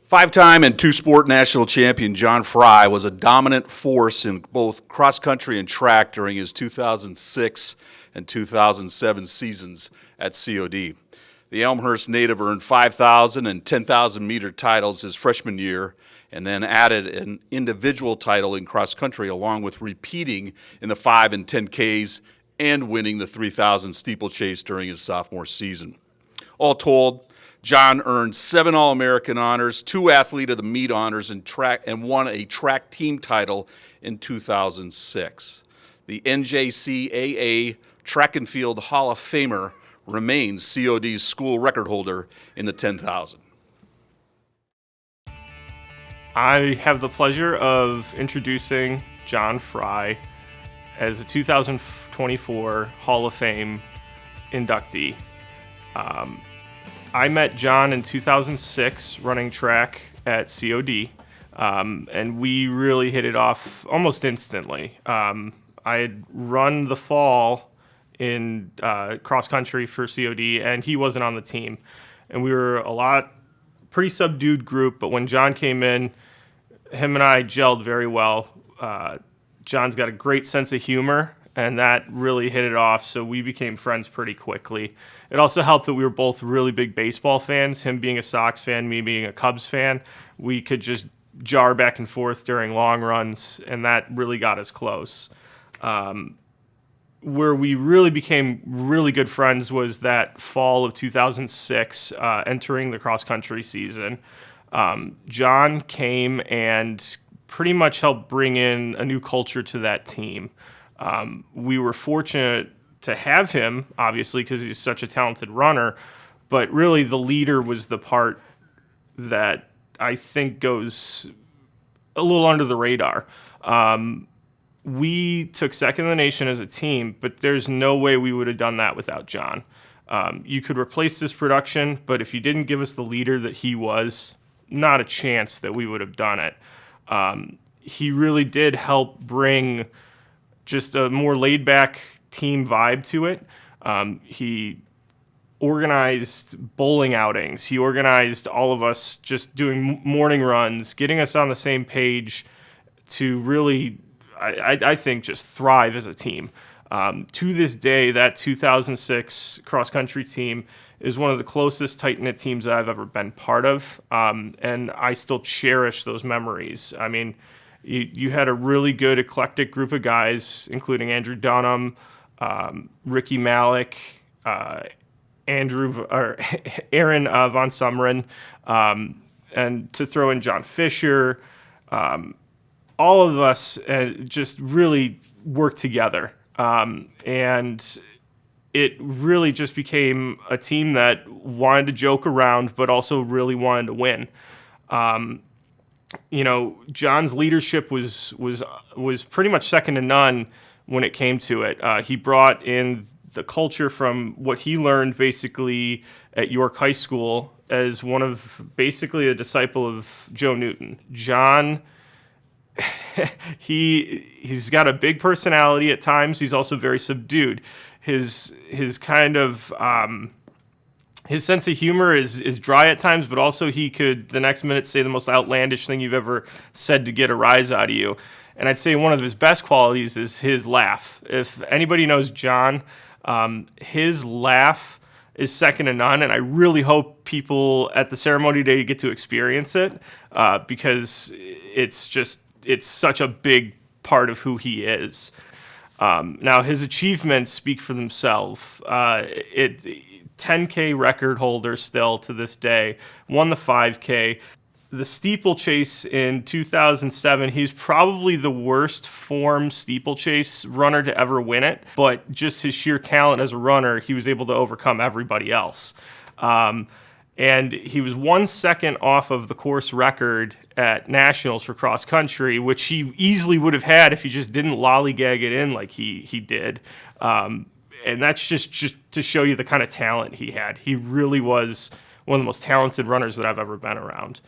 Five-time and two-sport national champion John Fry was a dominant force in both cross-country and track during his 2006 and 2007 seasons at COD. The Elmhurst native earned 5,000 and 10,000-meter titles his freshman year and then added an individual title in cross-country along with repeating in the 5 and 10Ks and winning the 3,000 steeplechase during his sophomore season. All told, John earned 7 All-American honors, 2 Athlete of the Meet honors, and won a track team title in 2006. The NJCAA Track and Field Hall of Famer remains COD's school record holder in the 10,000. I have the pleasure of introducing John Fry as a 2024 Hall of Fame inductee. I met John in 2006 running track at COD, and we really hit it off almost instantly. I had run the fall in cross-country for COD, and he wasn't on the team. And we were pretty subdued group, but when John came in, him and I gelled very well. John's got a great sense of humor, and that really hit it off, so we became friends pretty quickly. It also helped that we were both really big baseball fans, him being a Sox fan, me being a Cubs fan. We could just jar back and forth during long runs, and that really got us close. Where we really became really good friends was that fall of 2006, entering the cross-country season. John came and pretty much helped bring in a new culture to that team. We were fortunate to have him, obviously, because he's such a talented runner, but really the leader was the part that I think goes a little under the radar. We took second in the nation as a team, but there's no way we would have done that without John. You could replace this production, but if you didn't give us the leader that he was, not a chance that we would have done it. He really did help bring just a more laid-back team vibe to it. He organized bowling outings. He organized all of us just doing morning runs, getting us on the same page to really, I think, just thrive as a team. To this day, that 2006 cross-country team is one of the closest tight-knit teams that I've ever been part of, and I still cherish those memories. I mean, you had a really good eclectic group of guys, including Andrew Dunham, Ricky Malik, Aaron von Summeren, and to throw in John Fisher. All of us just really worked together. And it really just became a team that wanted to joke around, but also really wanted to win. John's leadership was pretty much second to none when it came to it. He brought in the culture from what he learned basically at York High School as one of basically a disciple of Joe Newton. John, he's got a big personality at times. He's also very subdued. His kind of his sense of humor is dry at times, but also he could the next minute say the most outlandish thing you've ever said to get a rise out of you. And I'd say one of his best qualities is his laugh. If anybody knows John, his laugh is second to none, and I really hope people at the ceremony today get to experience it because it's such a big part of who he is. Now, his achievements speak for themselves. 10K record holder still to this day, won the 5K. The steeplechase in 2007, he's probably the worst form steeplechase runner to ever win it, but just his sheer talent as a runner, he was able to overcome everybody else. And he was 1 second off of the course record at Nationals for cross country, which he easily would have had if he just didn't lollygag it in like he did. And that's just to show you the kind of talent he had. He really was one of the most talented runners that I've ever been around.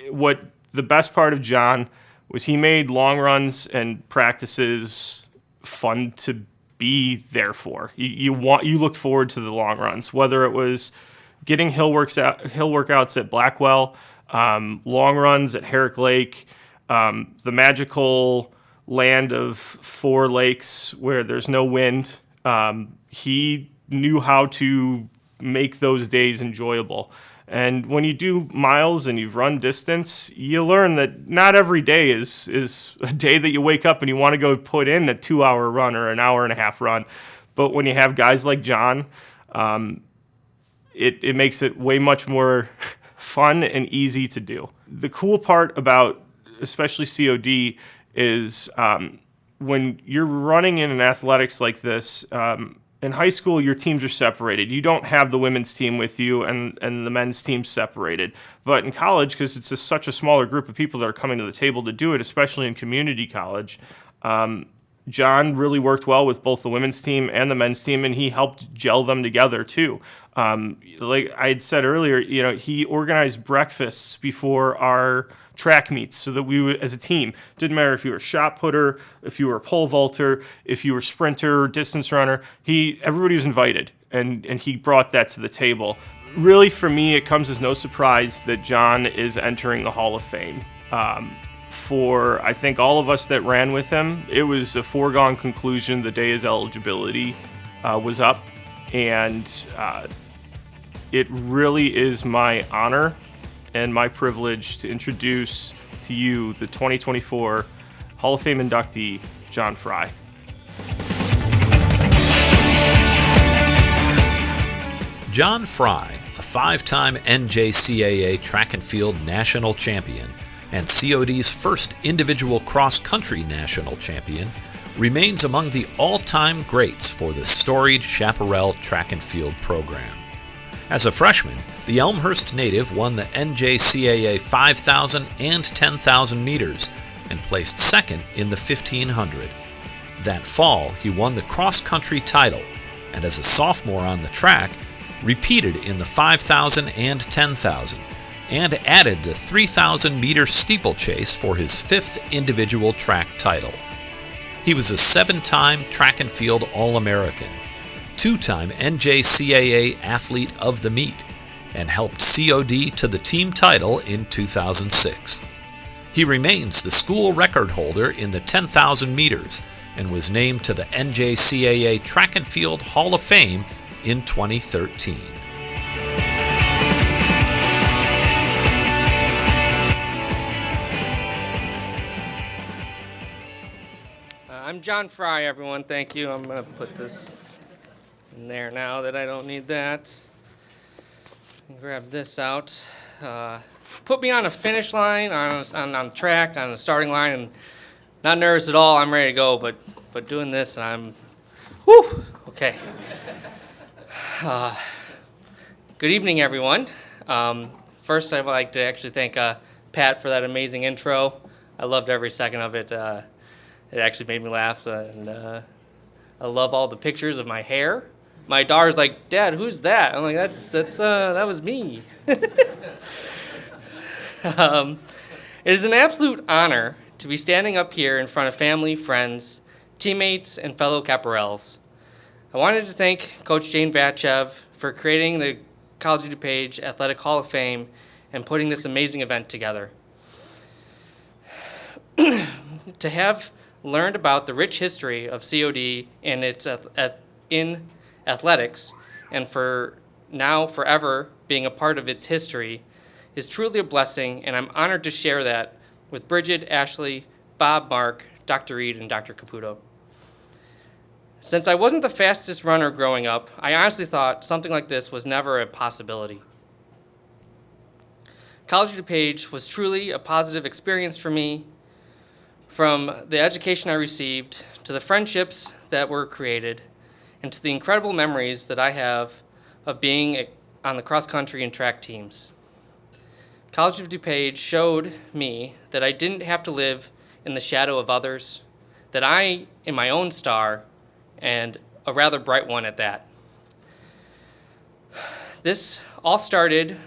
What the best part of John was he made long runs and practices fun to be there for. You looked forward to the long runs, whether it was getting hill workouts at Blackwell, long runs at Herrick Lake, the magical land of 4 lakes where there's no wind. He knew how to make those days enjoyable. And when you do miles and you've run distance, you learn that not every day is a day that you wake up and you want to go put in a 2-hour run or an hour and a half run. But when you have guys like John, it makes it way much more fun and easy to do. The cool part about especially COD is when you're running in an athletics like this, in high school, your teams are separated. You don't have the women's team with you and the men's team separated. But in college, because it's such a smaller group of people that are coming to the table to do it, especially in community college, John really worked well with both the women's team and the men's team, and he helped gel them together too. Like I had said earlier, he organized breakfasts before our track meets so that we would, as a team, didn't matter if you were a shot putter, if you were a pole vaulter, if you were a sprinter, distance runner, everybody was invited, and he brought that to the table. Really, for me, it comes as no surprise that John is entering the Hall of Fame. For, I think, all of us that ran with him, it was a foregone conclusion the day his eligibility was up, and it really is my honor and my privilege to introduce to you the 2024 Hall of Fame inductee, John Fry. John Fry, a 5-time NJCAA track and field national champion and COD's first individual cross-country national champion, remains among the all-time greats for the storied Chaparral track and field program. As a freshman, the Elmhurst native won the NJCAA 5,000 and 10,000 meters and placed second in the 1,500. That fall, he won the cross-country title, and as a sophomore on the track, repeated in the 5,000 and 10,000, and added the 3,000-meter steeplechase for his 5th individual track title. He was a 7-time track and field All-American, 2-time NJCAA Athlete of the Meet, and helped COD to the team title in 2006. He remains the school record holder in the 10,000 meters and was named to the NJCAA Track and Field Hall of Fame in 2013. I'm John Fry, everyone. Thank you. I'm going to put this in there now that I don't need that. Grab this out. Put me on a finish line, on track, on the starting line, and not nervous at all. I'm ready to go, but doing this, I'm, whew, okay. Good evening, everyone. First, I'd like to actually thank Pat for that amazing intro. I loved every second of it. It actually made me laugh, and I love all the pictures of my hair. My daughter's like, "Dad, who's that?" I'm like, that was me. It is an absolute honor to be standing up here in front of family, friends, teammates, and fellow Caparels. I wanted to thank Coach Jane Vatchev for creating the College of DuPage Athletic Hall of Fame and putting this amazing event together. To have learned about the rich history of COD and its in athletics, and for now forever being a part of its history, is truly a blessing, and I'm honored to share that with Bridget, Ashley, Bob, Mark, Dr. Reed, and Dr. Caputo. Since I wasn't the fastest runner growing up, I honestly thought something like this was never a possibility. College of DuPage was truly a positive experience for me. From the education I received, to the friendships that were created, and to the incredible memories that I have of being on the cross-country and track teams. College of DuPage showed me that I didn't have to live in the shadow of others, that I am my own star, and a rather bright one at that. This all started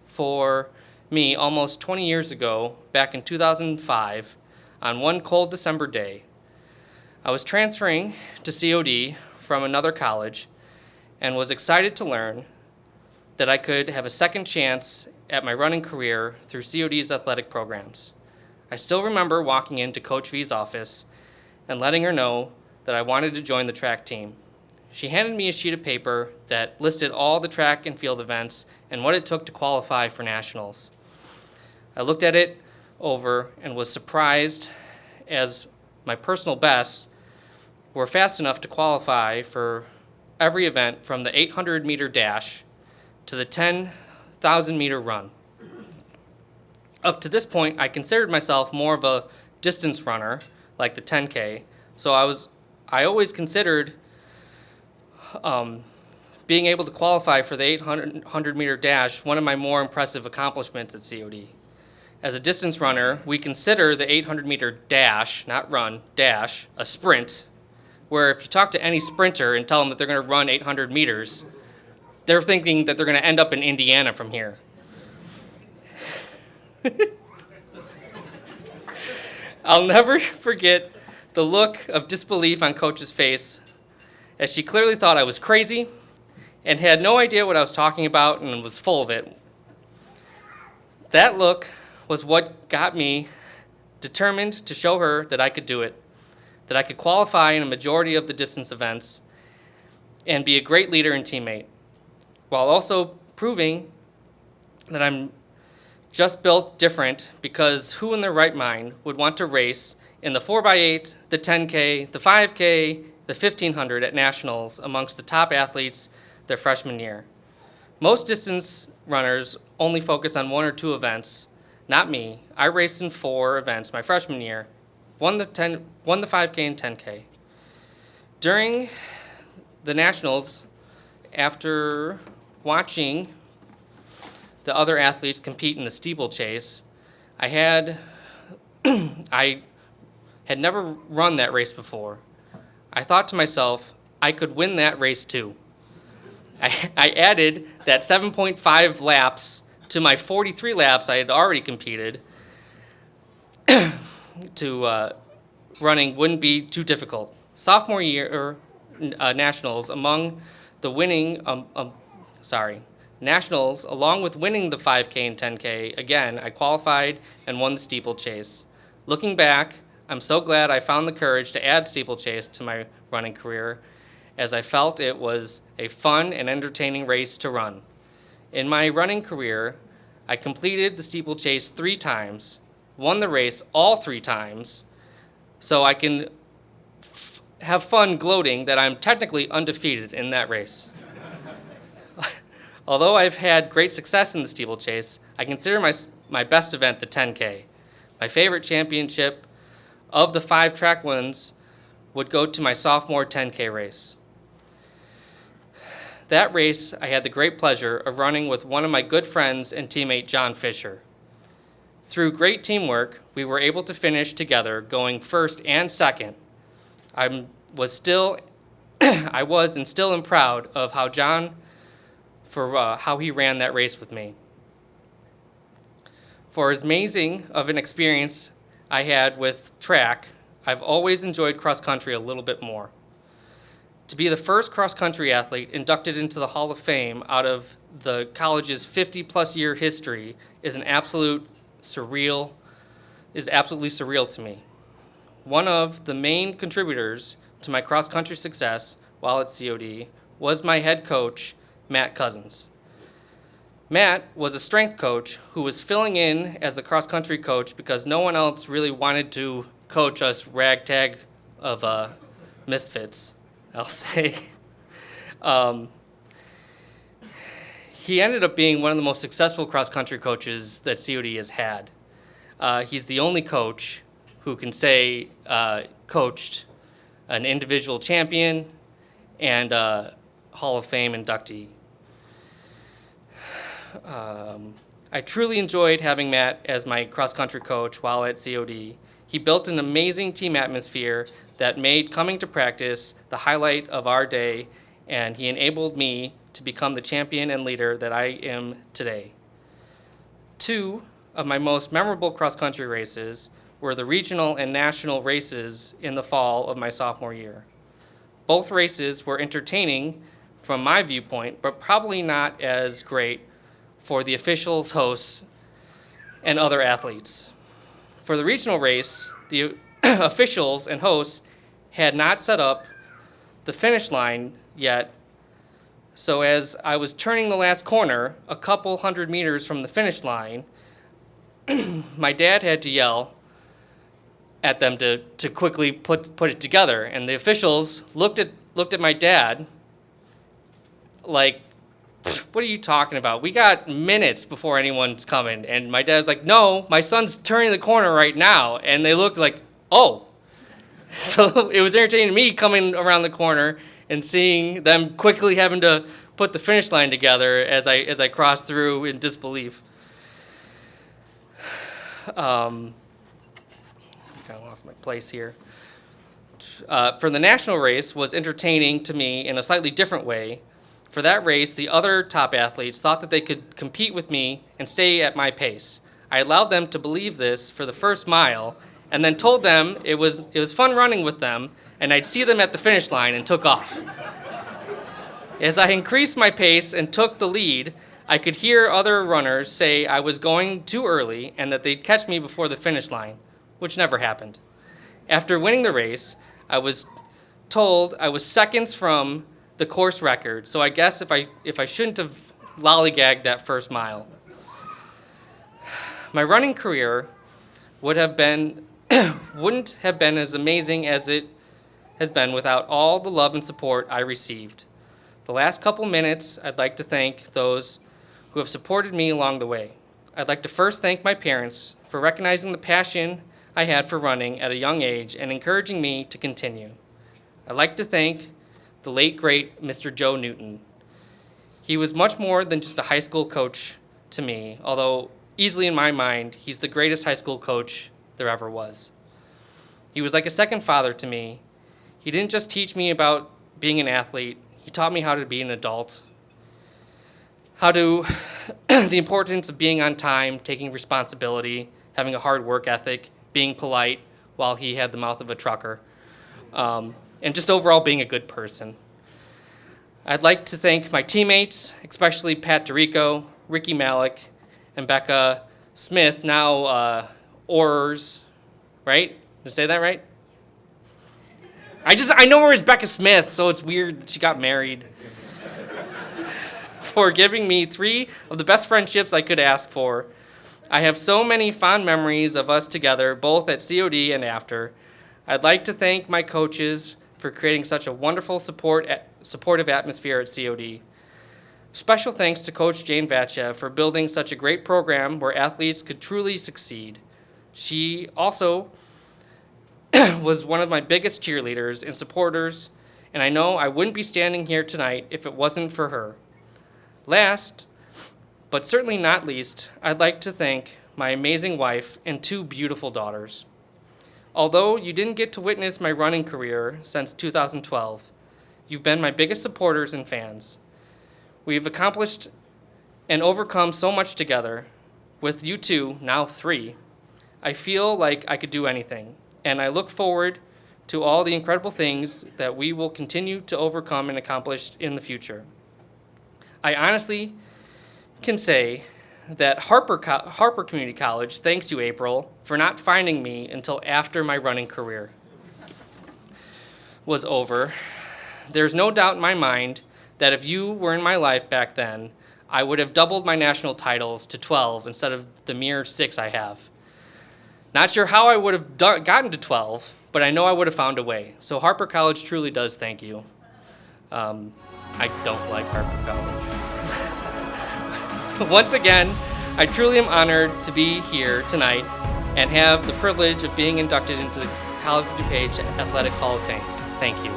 for me almost 20 years ago, back in 2005, on one cold December day. I was transferring to COD from another college and was excited to learn that I could have a second chance at my running career through COD's athletic programs. I still remember walking into Coach V's office and letting her know that I wanted to join the track team. She handed me a sheet of paper that listed all the track and field events and what it took to qualify for nationals. I looked at it over and was surprised, as my personal bests were fast enough to qualify for every event from the 800-meter dash to the 10,000-meter run. Up to this point, I considered myself more of a distance runner, like the 10K, so I always considered being able to qualify for the 800-meter dash one of my more impressive accomplishments at COD. As a distance runner, we consider the 800-meter dash, not run, dash, a sprint, where if you talk to any sprinter and tell them that they're going to run 800 meters, they're thinking that they're going to end up in Indiana from here. I'll never forget the look of disbelief on Coach's face, as she clearly thought I was crazy and had no idea what I was talking about and was full of it. That look was what got me determined to show her that I could do it, that I could qualify in a majority of the distance events and be a great leader and teammate, while also proving that I'm just built different, because who in their right mind would want to race in the 4x8, the 10K, the 5K, the 1500 at nationals amongst the top athletes their freshman year? Most distance runners only focus on one or two events. Not me. I raced in 4 events my freshman year, won the 5K and 10K. During the nationals, after watching the other athletes compete in the steeplechase, I had never run that race before. I thought to myself, I could win that race too. I added that 7.5 laps to my 43 laps I had already competed. To running wouldn't be too difficult. Sophomore year nationals, along with winning the 5K and 10K, again, I qualified and won the steeplechase. Looking back, I'm so glad I found the courage to add steeplechase to my running career, as I felt it was a fun and entertaining race to run. In my running career, I completed the steeplechase 3 times, won the race all 3 times, so I can have fun gloating that I'm technically undefeated in that race. Although I've had great success in the steeplechase, I consider my best event the 10K. My favorite championship of the 5 track wins would go to my sophomore 10K race. That race, I had the great pleasure of running with one of my good friends and teammate, John Fisher. Through great teamwork, we were able to finish together, going first and second. I was and still am proud of how how he ran that race with me. For as amazing of an experience I had with track, I've always enjoyed cross country a little bit more. To be the first cross country athlete inducted into the Hall of Fame out of the college's 50-plus year history is absolutely surreal to me. One of the main contributors to my cross country success while at COD was my head coach, Matt Cousins. Matt was a strength coach who was filling in as the cross country coach because no one else really wanted to coach us ragtag of misfits, I'll say. He ended up being one of the most successful cross country coaches that COD has had. He's the only coach who can say coached an individual champion and Hall of Fame inductee. I truly enjoyed having Matt as my cross-country coach while at COD. He built an amazing team atmosphere that made coming to practice the highlight of our day, and he enabled me to become the champion and leader that I am today. 2 of my most memorable cross-country races were the regional and national races in the fall of my sophomore year. Both races were entertaining from my viewpoint, but probably not as great for the officials, hosts, and other athletes. For the regional race, the officials and hosts had not set up the finish line yet, so as I was turning the last corner, a couple 100 meters from the finish line, my dad had to yell at them to quickly put it together, and the officials looked at my dad like, what are you talking about? We got minutes before anyone's coming. And my dad's like, no, my son's turning the corner right now. And they looked like, oh. So it was entertaining to me coming around the corner and seeing them quickly having to put the finish line together as I crossed through in disbelief. I lost my place here. For the national race was entertaining to me in a slightly different way. For that race, the other top athletes thought that they could compete with me and stay at my pace. I allowed them to believe this for the first mile, and then told them it was fun running with them, and I'd see them at the finish line and took off. As I increased my pace and took the lead, I could hear other runners say I was going too early and that they'd catch me before the finish line, which never happened. After winning the race, I was told I was seconds from the course record, so I guess if I shouldn't have lollygagged that first mile. My running career wouldn't have been as amazing as it has been without all the love and support I received. The last couple minutes, I'd like to thank those who have supported me along the way. I'd like to first thank my parents for recognizing the passion I had for running at a young age and encouraging me to continue. I'd like to thank the late, great Mr. Joe Newton. He was much more than just a high school coach to me, although easily in my mind, he's the greatest high school coach there ever was. He was like a second father to me. He didn't just teach me about being an athlete, he taught me how to be an adult, the importance of being on time, taking responsibility, having a hard work ethic, being polite while he had the mouth of a trucker, and just overall being a good person. I'd like to thank my teammates, especially Pat DeRico, Ricky Malik, and Becca Smith, now Orrs, right? Did I say that right? I know her as Becca Smith, so it's weird that she got married. For giving me 3 of the best friendships I could ask for. I have so many fond memories of us together, both at COD and after. I'd like to thank my coaches for creating such a wonderful supportive atmosphere at COD. Special thanks to Coach Jane Vatchev for building such a great program where athletes could truly succeed. She also was one of my biggest cheerleaders and supporters, and I know I wouldn't be standing here tonight if it wasn't for her. Last, but certainly not least, I'd like to thank my amazing wife and 2 beautiful daughters. Although you didn't get to witness my running career since 2012, you've been my biggest supporters and fans. We've accomplished and overcome so much together. With you 2, now 3, I feel like I could do anything, and I look forward to all the incredible things that we will continue to overcome and accomplish in the future. I honestly can say that Harper Community College thanks you, April, for not finding me until after my running career was over. There's no doubt in my mind that if you were in my life back then, I would have doubled my national titles to 12 instead of the mere 6 I have. Not sure how I would have gotten to 12, but I know I would have found a way. So Harper College truly does thank you. I don't like Harper College. Once again, I truly am honored to be here tonight and have the privilege of being inducted into the College of DuPage Athletic Hall of Fame. Thank you.